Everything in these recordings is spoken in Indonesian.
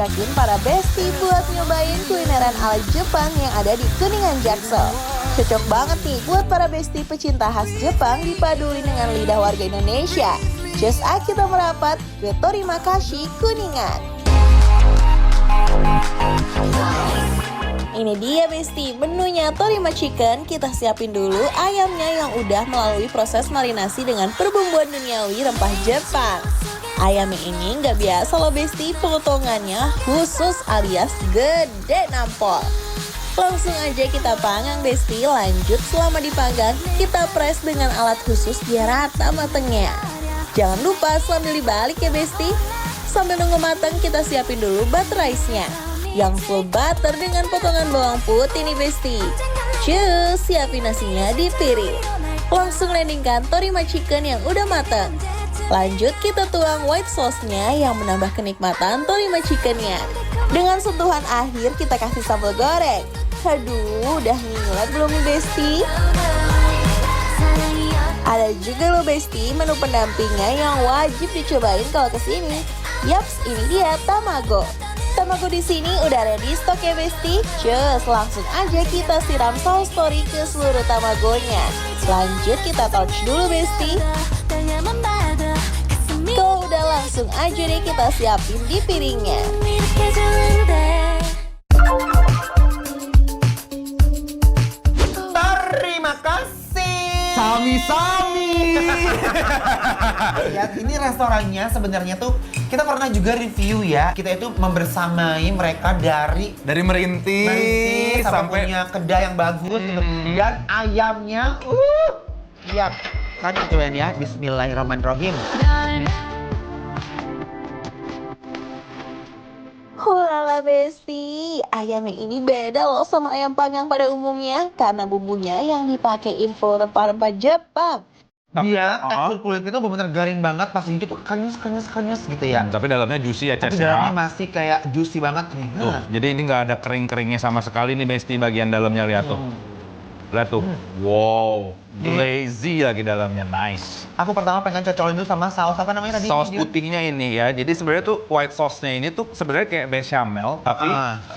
ngajakin para bestie buat nyobain kulineran ala Jepang yang ada di Kuningan Jaksel. Cocok banget nih buat para bestie pecinta khas Jepang dipaduin dengan lidah warga Indonesia. Just kita merapat ke Torimakasih Kuningan. Ini dia bestie, menunya Torima Chicken. Kita siapin dulu ayamnya yang udah melalui proses marinasi dengan perbumbuan duniawi rempah Jepang. Ayamnya ini nggak biasa loh bestie, potongannya khusus alias gede nampol. Langsung aja kita panggang bestie, lanjut selama dipanggang kita press dengan alat khusus biar rata matengnya. Jangan lupa sambil dibalik ya bestie. Sambil nunggu matang kita siapin dulu butter rice-nya yang full butter dengan potongan bawang putih nih bestie. Cus, siapin nasinya di piring. Langsung landingkan Torima Chicken yang udah matang. Lanjut kita tuang white sauce-nya yang menambah kenikmatan Torima Chicken-nya. Dengan sentuhan akhir kita kasih sambal goreng. Aduh, udah ngiler belum nih bestie? Ada juga loh bestie menu pendampingnya yang wajib dicobain kalau kesini. Yaps, ini dia tamago. Tamago di sini udah ready stok ya bestie. Cus, langsung aja kita siram saus tori ke seluruh tamagonya. Lanjut kita torch dulu bestie. Kalau udah langsung aja deh kita siapin di piringnya. Terima kasih. Sami-sami. Ya, ini restorannya sebenarnya tuh kita pernah juga review ya. Kita itu membersamai mereka dari Merintis sampai punya kedai yang bagus gitu. Dan ayamnya lihat. Kan cobain ya. Bismillahirrahmanirrahim. Lala bestie, ayam yang ini beda loh sama ayam panggang pada umumnya karena bumbunya yang dipakai info rempah-rempah Jepang. Dia tekstur kulit itu benar-benar garing banget, pas itu tuh kanyes gitu ya. Tapi dalamnya juicy ya, Ces. Tapi dalamnya masih kayak juicy banget nih. Tuh, jadi ini nggak ada kering-keringnya sama sekali nih bestie, bagian dalamnya lihat tuh. Lihat tuh. Wow, glazy lagi dalamnya, nice. Aku pertama pengen cocolin dulu sama saus apa namanya tadi? Saus putihnya ini ya, jadi sebenarnya tuh white sauce-nya ini tuh sebenarnya kayak bechamel, tapi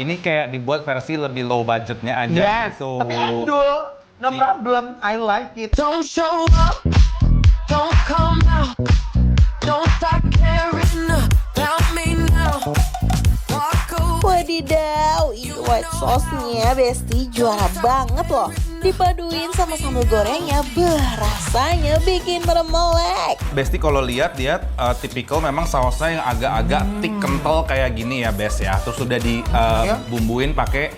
ini kayak dibuat versi lebih low budgetnya aja. Yes, So, tapi endul, no problem, I like it. Don't show up, don't come out, don't start caring about me now. Walk away. Wadidaw, ini white sauce-nya bestie juara banget loh. Dipaduin sama sambal gorengnya, rasanya bikin meremelek. Bestie kalau lihat tipikal memang sausnya yang agak-agak thick kental kayak gini ya Bes ya. Terus sudah dibumbuin pakai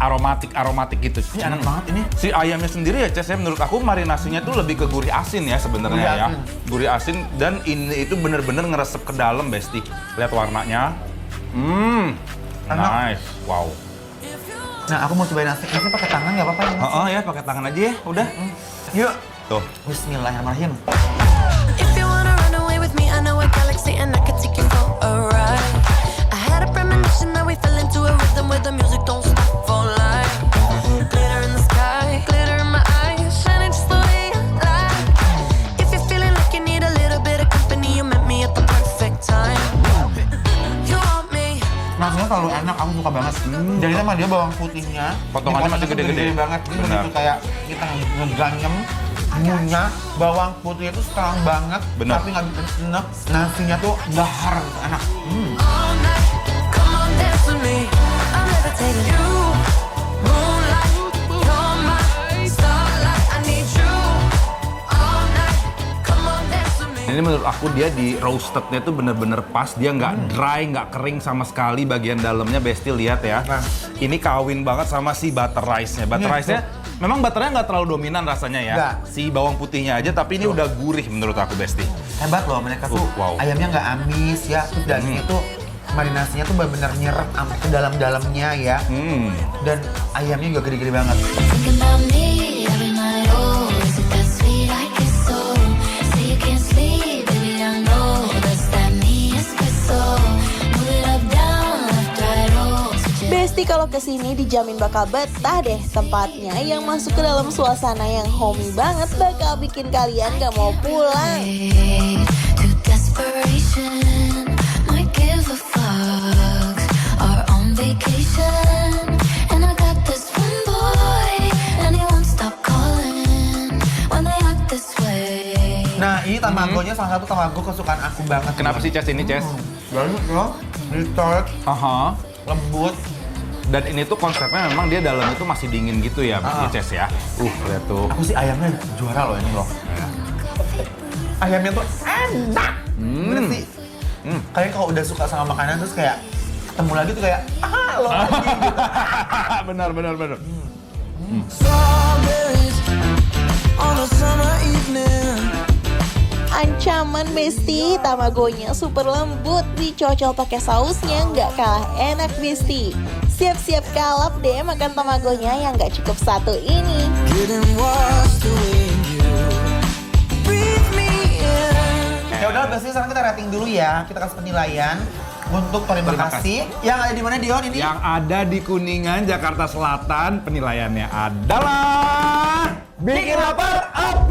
aromatik gitu. Ini enak banget ini. Si ayamnya sendiri ya Ces, menurut aku marinasinya tuh lebih ke gurih asin ya sebenarnya ya. Gurih asin dan ini itu bener-bener ngeresep ke dalam Bestie. Lihat warnanya. Nice. Wow. Nah, aku mau cobain nasi pakai tangan nggak apa-apa ya? Ya pakai tangan aja ya, udah. Yuk. Tuh. Bismillahirrahmanirrahim. If you wanna run away with me, I know a galaxy and I can take you for a ride. I had a premonition that we fell into a rhythm where the music don't stop for life. Glitter in the sky, glitter in my eyes, shining just the way I like. If you're feeling like you need a little bit of company, you met me at the perfect time. You want me? Nasinya terlalu enak, aku suka banget. Jadi sama dia bawang putihnya, Potongannya masih gede-gede banget. Ini Benar. begitu kayak kita ngeganyem, ngunyah, bawang putihnya tuh strong banget, Benar. tapi nggak bikin enak. Nasinya tuh dahar, enak. All night, come on dance with me. I'm levitating you. Moonlight, you're my starlight. I need you. All night, come on dance with me. Ini menurut aku dia di roastednya tuh bener-bener pas, dia nggak dry, nggak kering sama sekali bagian dalamnya Bestie lihat ya. Nah. Ini kawin banget sama si butter rice-nya. Butter rice-nya memang butternya nggak terlalu dominan rasanya ya. Nggak. Si bawang putihnya aja, tapi ini udah gurih menurut aku Bestie. Hebat loh, mereka tuh Wow. ayamnya nggak amis ya, terus dagingnya tuh marinasinya tuh benar-benar nyerap sampai ke dalam-dalamnya ya. Dan ayamnya juga gede-gede banget. Thinking about me every night, oh, is it that sweet I kiss so? Say you can't sleep, baby, I know that's that me espresso. Move it up, down, left, right, oh. Bestie kalau kesini dijamin bakal betah deh. Tempatnya yang masuk ke dalam suasana yang homey banget bakal bikin kalian gak mau pulang. To desperation, might give a fuck. vacation, and I got this one boy, and he won't stop calling when they act this way. Nah, ini tamagonya salah satu tamago kesukaan aku banget. Kenapa sih Ces ini, Ces? Banyak loh, retort, Aha. lembut. Dan ini tuh konsepnya memang dia dalam itu masih dingin gitu ya, Ces ya. Lihat tuh. Aku sih ayamnya juara loh ini loh. Ayamnya tuh enak. Bener sih. Kalian kalau udah suka sama makanan terus kayak ketemu lagi tuh kayak lo lagi gitu. Benar. Strawberries on a summer evening. Ancaman Besti, tamagonya super lembut, dicocol pakai sausnya nggak kalah enak Besti. Siap-siap kalap deh makan tamagonya yang nggak cukup satu ini. Getting washed away in you. Breathe me in. Ya udah Besti, sekarang kita rating dulu ya. Kita kasih penilaian untuk terima Terima kasih. Yang ada di mana Dion ini? Yang ada di Kuningan, Jakarta Selatan, penilaiannya adalah... Bikin lapar up.